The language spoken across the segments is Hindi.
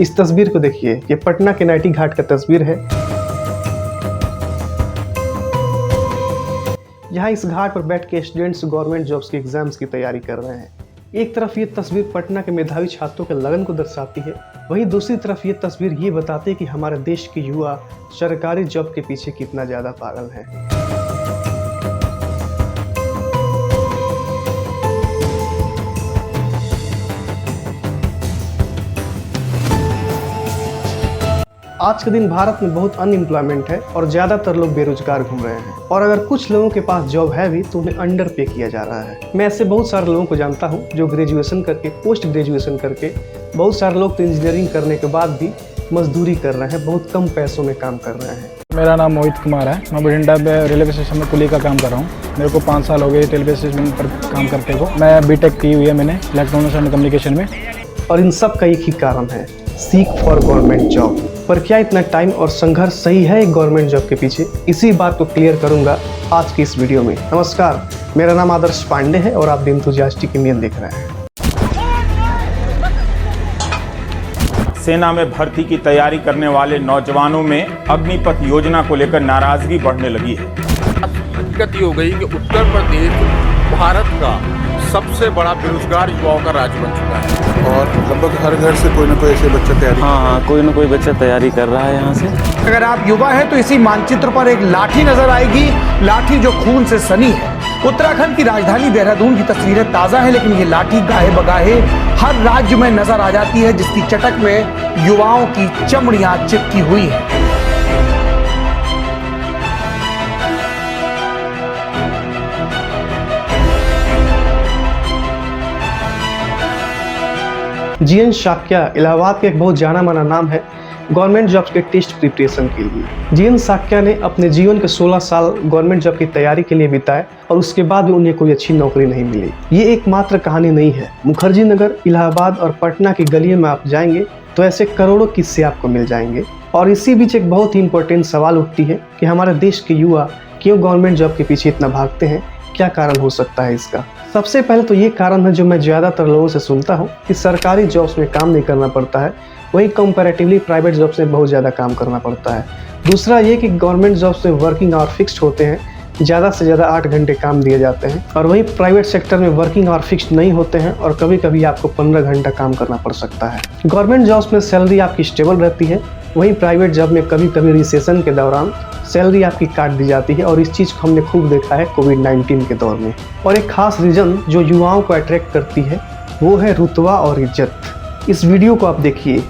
इस तस्वीर को देखिए, ये पटना के नाइटी घाट का तस्वीर है। यहाँ इस घाट पर बैठ के स्टूडेंट्स गवर्नमेंट जॉब्स के एग्जाम्स की तैयारी कर रहे हैं। एक तरफ ये तस्वीर पटना के मेधावी छात्रों के लगन को दर्शाती है, वहीं दूसरी तरफ ये तस्वीर ये बताती है कि हमारे देश के युवा सरकारी जॉब के पीछे कितना ज़्यादा पागल हैं। आज के दिन भारत में बहुत अनएम्प्लॉयमेंट है और ज़्यादातर लोग बेरोजगार घूम रहे हैं, और अगर कुछ लोगों के पास जॉब है भी तो उन्हें अंडर पे किया जा रहा है। मैं ऐसे बहुत सारे लोगों को जानता हूं जो ग्रेजुएशन करके, पोस्ट ग्रेजुएशन करके, बहुत सारे लोग तो इंजीनियरिंग करने के बाद भी मजदूरी कर रहे हैं, बहुत कम पैसों में काम कर रहे हैं। मेरा नाम मोहित कुमार है। मैं बठिंडा में रेलवे स्टेशन में कुली का काम कर रहा हूँ। मेरे को 5 साल हो गए रेलवे स्टेशन पर काम करते को। मैं बीटेक की हुई है मैंने इलेक्ट्रॉनिक्स एंड कम्युनिकेशन में। और इन सब का एक ही कारण है, सीक फॉर गवर्नमेंट जॉब। पर क्या इतना टाइम और संघर्ष सही है एक गवर्नमेंट जॉब के पीछे? इसी बात को क्लियर करूंगा आज की इस वीडियो में। नमस्कार, मेरा नाम आदर्श पांडे है और आप द एंथुसियास्टिक इंडियन देख रहे हैं। सेना में भर्ती की तैयारी करने वाले नौजवानों में अग्निपथ योजना को लेकर नाराजगी बढ़ने लगी है। हकीकत ये हो गई कि उत्तर प्रदेश भारत का सबसे बड़ा बेरोजगार युवाओं का राज्य बन चुका है और लगभग हर घर से कोई ना कोई ऐसे बच्चा तैयारी कोई ना कोई बच्चा तैयारी कर रहा है यहाँ से। अगर आप युवा हैं तो इसी मानचित्र पर एक लाठी नजर आएगी, लाठी जो खून से सनी है। उत्तराखंड की राजधानी देहरादून की तस्वीरें ताजा है, लेकिन ये लाठी गाहे बगाहे हर राज्य में नजर आ जाती है, जिसकी चटक में युवाओं की चमड़ियां चिपकी हुई है। जीएन साक्या इलाहाबाद का एक बहुत जाना माना नाम है गवर्नमेंट जॉब्स के टेस्ट प्रिपरेशन के लिए। जीएन साक्या ने अपने जीवन के 16 साल गवर्नमेंट जॉब की तैयारी के लिए बिताए और उसके बाद भी उन्हें कोई अच्छी नौकरी नहीं मिली। ये एकमात्र कहानी नहीं है। मुखर्जी नगर, इलाहाबाद और पटना की गलियों में आप जाएंगे तो ऐसे करोड़ों किस्से आपको मिल जाएंगे। और इसी बीच एक बहुत ही इंपॉर्टेंट सवाल उठती है कि हमारे देश के युवा क्यों गवर्नमेंट जॉब के पीछे इतना भागते हैं, क्या कारण हो सकता है इसका? सबसे पहले तो ये कारण है जो मैं ज़्यादातर लोगों से सुनता हूँ कि सरकारी जॉब्स में काम नहीं करना पड़ता है, वही कंपैरेटिवली प्राइवेट जॉब्स में बहुत ज़्यादा काम करना पड़ता है। दूसरा ये कि गवर्नमेंट जॉब्स में वर्किंग आवर फिक्स्ड होते हैं, ज़्यादा से ज़्यादा 8 घंटे काम दिए जाते हैं, और वहीं प्राइवेट सेक्टर में वर्किंग आवर फिक्स्ड नहीं होते हैं और कभी कभी आपको 15 घंटा काम करना पड़ सकता है। गवर्नमेंट जॉब्स में सैलरी आपकी स्टेबल रहती है, वहीं प्राइवेट जॉब में कभी कभी रिसेशन के दौरान सैलरी आपकी काट दी जाती है, और इस चीज़ को हमने खूब देखा है कोविड-19 के दौर में। और एक खास रीज़न जो युवाओं को अट्रैक्ट करती है वो है रुतबा और इज्जत। इस वीडियो को आप देखिए।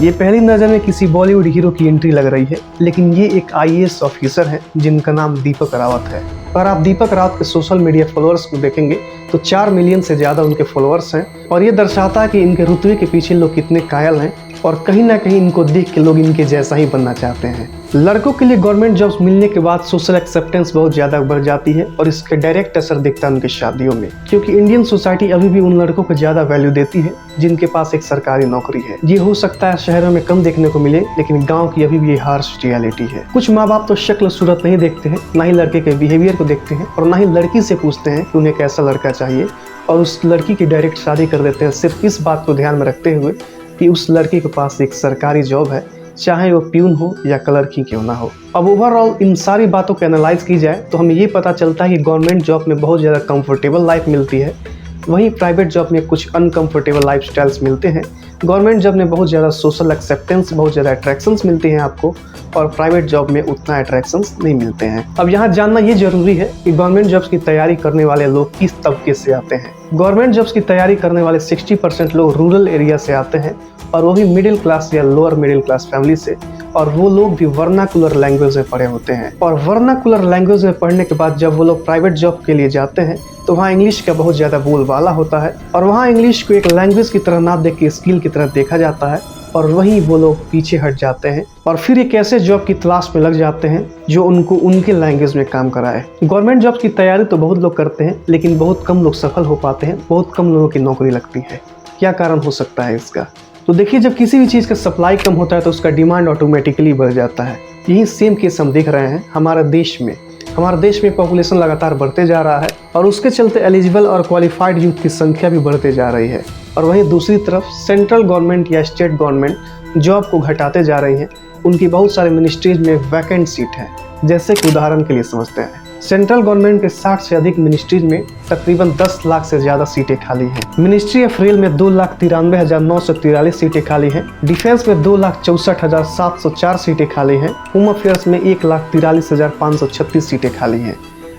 ये पहली नज़र में किसी बॉलीवुड हीरो की एंट्री लग रही है, लेकिन ये एक आईएएस ऑफिसर हैं जिनका नाम दीपक रावत है। और आप दीपक रावत के सोशल मीडिया फॉलोअर्स को देखेंगे तो 4 मिलियन से ज़्यादा उनके फॉलोअर्स हैं, और ये दर्शाता है कि इनके रुतबे के पीछे लोग कितने कायल हैं और कहीं ना कहीं इनको देख के लोग इनके जैसा ही बनना चाहते हैं। लड़कों के लिए गवर्नमेंट जॉब्स मिलने के बाद सोशल एक्सेप्टेंस बहुत ज़्यादा बढ़ जाती है और इसका डायरेक्ट असर दिखता है उनकी शादियों में, क्योंकि इंडियन सोसाइटी अभी भी उन लड़कों को ज़्यादा वैल्यू देती है जिनके पास एक सरकारी नौकरी है। ये हो सकता है शहरों में कम देखने को मिले, लेकिन गाँव की अभी भी ये हार्श रियलिटी है। कुछ माँ बाप तो शक्ल सूरत नहीं देखते हैं, ना ही लड़के के बिहेवियर को देखते हैं, और ना ही लड़की से पूछते हैं कि उन्हें कैसा लड़का चाहिए, और उस लड़की की डायरेक्ट शादी कर देते हैं सिर्फ इस बात को ध्यान में रखते हुए कि उस लड़की के पास एक सरकारी जॉब है, चाहे वो प्यून हो या क्लर्क ही क्यों ना हो। अब ओवरऑल इन सारी बातों को एनालाइज की जाए तो हमें ये पता चलता है कि गवर्नमेंट जॉब में बहुत ज़्यादा कंफर्टेबल लाइफ मिलती है, वहीं प्राइवेट जॉब में कुछ अनकंफर्टेबल लाइफ स्टाइल्स मिलते हैं। गवर्नमेंट जॉब में बहुत ज़्यादा सोशल एक्सेप्टेंस, बहुत ज़्यादा अट्रैक्शंस मिलते हैं आपको, और प्राइवेट जॉब में उतना अट्रैक्शंस नहीं मिलते हैं। अब यहाँ जानना ये जरूरी है कि गवर्नमेंट जॉब्स की तैयारी करने वाले लोग किस तबके से आते हैं। गवर्नमेंट जॉब्स की तैयारी करने वाले 60% लोग रूरल एरिया से आते हैं, और वो भी मिडिल क्लास या लोअर मिडिल क्लास फैमिली से, और वो लोग भी वर्नाकुलर लैंग्वेज में पढ़े होते हैं। और वर्नाकुलर लैंग्वेज में पढ़ने के बाद जब वो लोग प्राइवेट जॉब के लिए जाते हैं तो वहाँ इंग्लिश का बहुत ज़्यादा बोलबाला होता है, और वहाँ इंग्लिश को एक लैंग्वेज की तरह ना देख के स्किल की तरह देखा जाता है, और वहीं वो लोग पीछे हट जाते हैं और फिर एक ऐसे जॉब की तलाश में लग जाते हैं जो उनको उनके लैंग्वेज में काम कराए। गवर्नमेंट जॉब की तैयारी तो बहुत लोग करते हैं, लेकिन बहुत कम लोग सफल हो पाते हैं, बहुत कम लोगों की नौकरी लगती है। क्या कारण हो सकता है इसका? तो देखिए, जब किसी भी चीज़ का सप्लाई कम होता है तो उसका डिमांड ऑटोमेटिकली बढ़ जाता है। यही सेम केस हम देख रहे हैं हमारे देश में। हमारे देश में पॉपुलेशन लगातार बढ़ते जा रहा है और उसके चलते एलिजिबल और क्वालिफाइड यूथ की संख्या भी बढ़ते जा रही है। और वहीं दूसरी तरफ सेंट्रल गवर्नमेंट या स्टेट गवर्नमेंट जॉब को घटाते जा रही है। उनकी बहुत सारे मिनिस्ट्रीज में वैकेंट सीट है। जैसे कि उदाहरण के लिए समझते हैं, सेंट्रल गवर्नमेंट के 60 से अधिक मिनिस्ट्रीज में तकरीबन 10 लाख से ज़्यादा सीटें खाली हैं। मिनिस्ट्री ऑफ रेल में 2,93,943 सीटें खाली हैं। डिफेंस में 2,64,704 सीटें खाली हैं। होम अफेयर्स में 1,43,536 सीटें खाली हैं।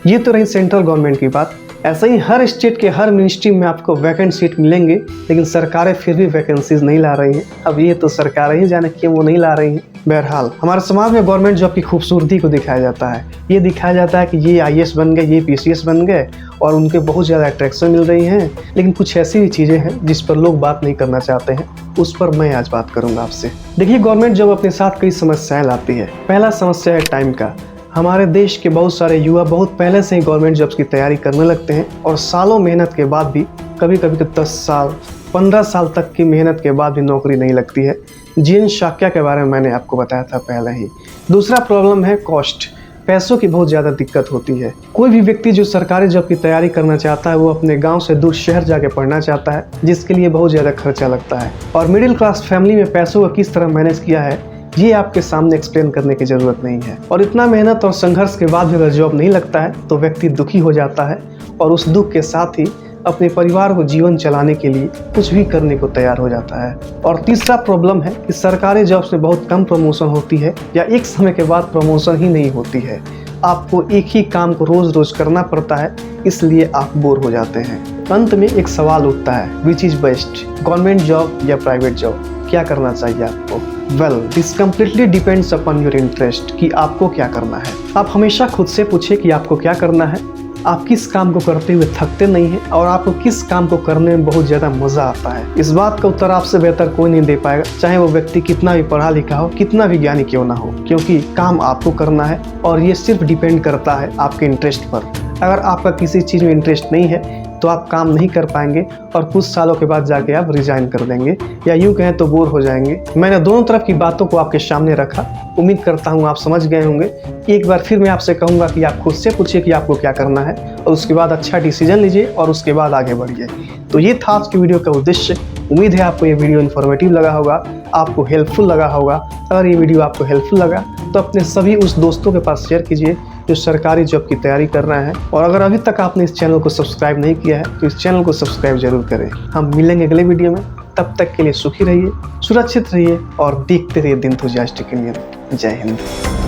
ये तो रही सेंट्रल गवर्नमेंट की बात। ऐसे ही हर स्टेट के हर मिनिस्ट्री में आपको वैकेंट सीट मिलेंगे, लेकिन सरकारें फिर भी वैकेंसीज नहीं ला रही हैं। अब ये तो सरकारें ही जाने क्यों वो नहीं ला रही हैं। बहरहाल हमारे समाज में गवर्नमेंट जॉब की खूबसूरती को दिखाया जाता है। ये दिखाया जाता है कि ये IAS बन गए, ये PCS बन गए और उनके बहुत ज़्यादा अट्रैक्शन मिल रही हैं। लेकिन कुछ ऐसी भी चीज़ें हैं जिस पर लोग बात नहीं करना चाहते हैं, उस पर मैं आज बात करूँगा आपसे। देखिए, गवर्नमेंट जॉब अपने साथ कई समस्याएँ लाती है। पहला समस्या है टाइम का। हमारे देश के बहुत सारे युवा बहुत पहले से ही गवर्नमेंट जॉब्स की तैयारी करने लगते हैं और सालों मेहनत के बाद भी, कभी कभी तो 10 साल 15 साल तक की मेहनत के बाद भी नौकरी नहीं लगती है। जीवन शाक्या के बारे में मैंने आपको बताया था पहले ही। दूसरा प्रॉब्लम है कॉस्ट। पैसों की बहुत ज़्यादा दिक्कत होती है। कोई भी व्यक्ति जो सरकारी जॉब की तैयारी करना चाहता है, वो अपने गांव से दूर शहर जाके पढ़ना चाहता है, जिसके लिए बहुत ज़्यादा खर्चा लगता है। और मिडिल क्लास फैमिली में पैसों को किस तरह मैनेज किया है, ये आपके सामने एक्सप्लेन करने की ज़रूरत नहीं है। और इतना मेहनत और संघर्ष के बाद भी अगर जॉब नहीं लगता है तो व्यक्ति दुखी हो जाता है और उस दुख के साथ ही अपने परिवार को जीवन चलाने के लिए कुछ भी करने को तैयार हो जाता है। और तीसरा प्रॉब्लम है कि सरकारी जॉब्स में बहुत कम प्रमोशन होती है या एक समय के बाद प्रमोशन ही नहीं होती है। आपको एक ही काम को रोज़ रोज़ करना पड़ता है, इसलिए आप बोर हो जाते हैं। अंत में एक सवाल उठता है, which is best, government job या प्राइवेट जॉब? क्या करना चाहिए आपको? Well, this completely depends upon your interest कि आपको क्या करना है। आप हमेशा खुद से पूछें कि आपको क्या करना है, आप किस काम को करते हुए थकते नहीं हैं और आपको किस काम को करने में बहुत ज़्यादा मज़ा आता है। इस बात का उत्तर आपसे बेहतर कोई नहीं दे पाएगा, चाहे वो व्यक्ति कितना भी पढ़ा लिखा हो, कितना भी ज्ञानी क्यों ना हो, क्योंकि काम आपको करना है और ये सिर्फ डिपेंड करता है आपके इंटरेस्ट पर। अगर आपका किसी चीज़ में इंटरेस्ट नहीं है तो आप काम नहीं कर पाएंगे और कुछ सालों के बाद जाके आप रिजाइन कर देंगे या यूँ कहें तो बोर हो जाएंगे। मैंने दोनों तरफ की बातों को आपके सामने रखा। उम्मीद करता हूँ आप समझ गए होंगे। एक बार फिर मैं आपसे कहूँगा कि आप खुद से पूछिए कि आपको क्या करना है और उसके बाद अच्छा डिसीजन लीजिए और उसके बाद आगे बढ़िए। तो ये था आज की वीडियो का उद्देश्य। उम्मीद है आपको ये वीडियो इन्फॉर्मेटिव लगा होगा, आपको हेल्पफुल लगा होगा। अगर ये वीडियो आपको हेल्पफुल लगा तो अपने सभी उस दोस्तों के पास शेयर कीजिए जो सरकारी जॉब की तैयारी कर रहे हैं। और अगर अभी तक आपने इस चैनल को सब्सक्राइब नहीं किया है तो इस चैनल को सब्सक्राइब जरूर करें। हम मिलेंगे अगले वीडियो में, तब तक के लिए सुखी रहिए, सुरक्षित रहिए और देखते रहिए द एंथुसियास्टिक इंडियन। जय हिंद।